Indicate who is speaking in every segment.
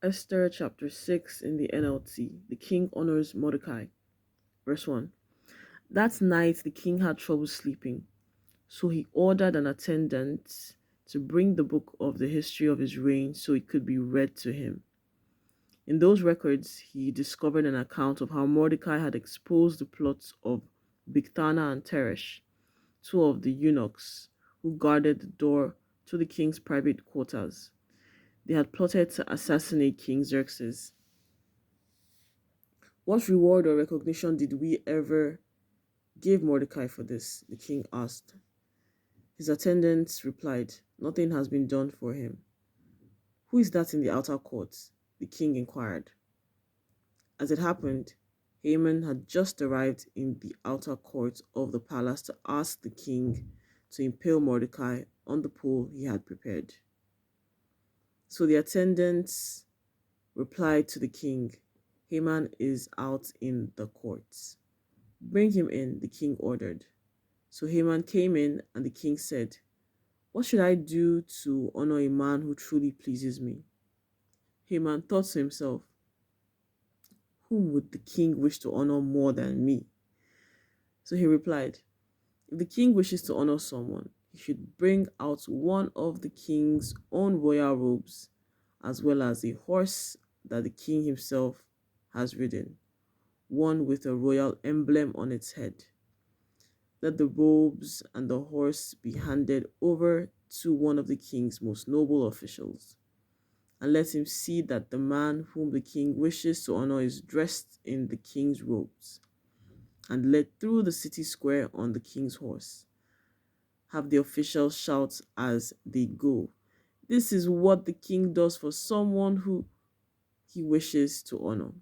Speaker 1: Esther chapter 6 in the NLT. The king honors Mordecai. Verse 1. That night the king had trouble sleeping, so he ordered an attendant to bring the book of the history of his reign so it could be read to him. In those records, he discovered an account of how Mordecai had exposed the plots of Bigthana and Teresh, two of the eunuchs who guarded the door to the king's private quarters. They had plotted to assassinate King Xerxes. What reward or recognition did we ever give Mordecai for this? The king asked. His attendants replied, Nothing has been done for him. Who is that in the outer court? The king inquired. As it happened, Haman had just arrived in the outer court of the palace to ask the king to impale Mordecai on the pole he had prepared. So the attendants replied to the king, Haman is out in the courts. Bring him in, the king ordered. So Haman came in, and the king said, What should I do to honor a man who truly pleases me? Haman thought to himself, Whom would the king wish to honor more than me? So he replied, If the king wishes to honor someone, he should bring out one of the king's own royal robes, as well as a horse that the king himself has ridden, one with a royal emblem on its head. Let the robes and the horse be handed over to one of the king's most noble officials, and let him see that the man whom the king wishes to honor is dressed in the king's robes, and led through the city square on the king's horse. Have the officials shout as they go, This is what the king does for someone who he wishes to honor.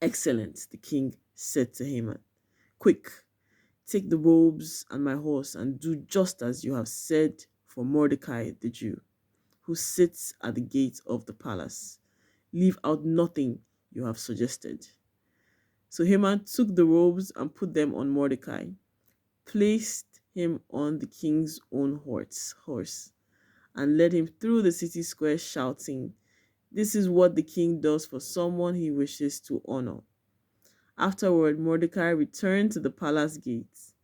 Speaker 1: Excellent, the king said to Haman. Quick, take the robes and my horse and do just as you have said for Mordecai the Jew, who sits at the gate of the palace. Leave out nothing you have suggested. So Haman took the robes and put them on Mordecai, placed him on the king's own horse, and led him through the city square shouting, This is what the king does for someone he wishes to honor. Afterward, Mordecai returned to the palace gates,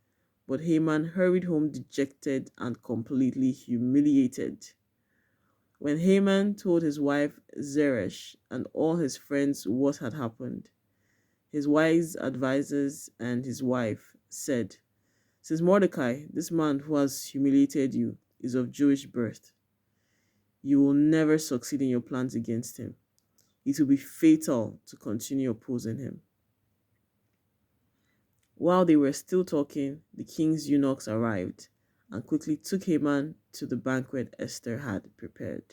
Speaker 1: but Haman hurried home dejected and completely humiliated. When Haman told his wife Zeresh and all his friends what had happened, his wise advisers and his wife said, Since Mordecai, this man who has humiliated you, is of Jewish birth, you will never succeed in your plans against him. It will be fatal to continue opposing him. While they were still talking, the king's eunuchs arrived and quickly took Haman to the banquet Esther had prepared.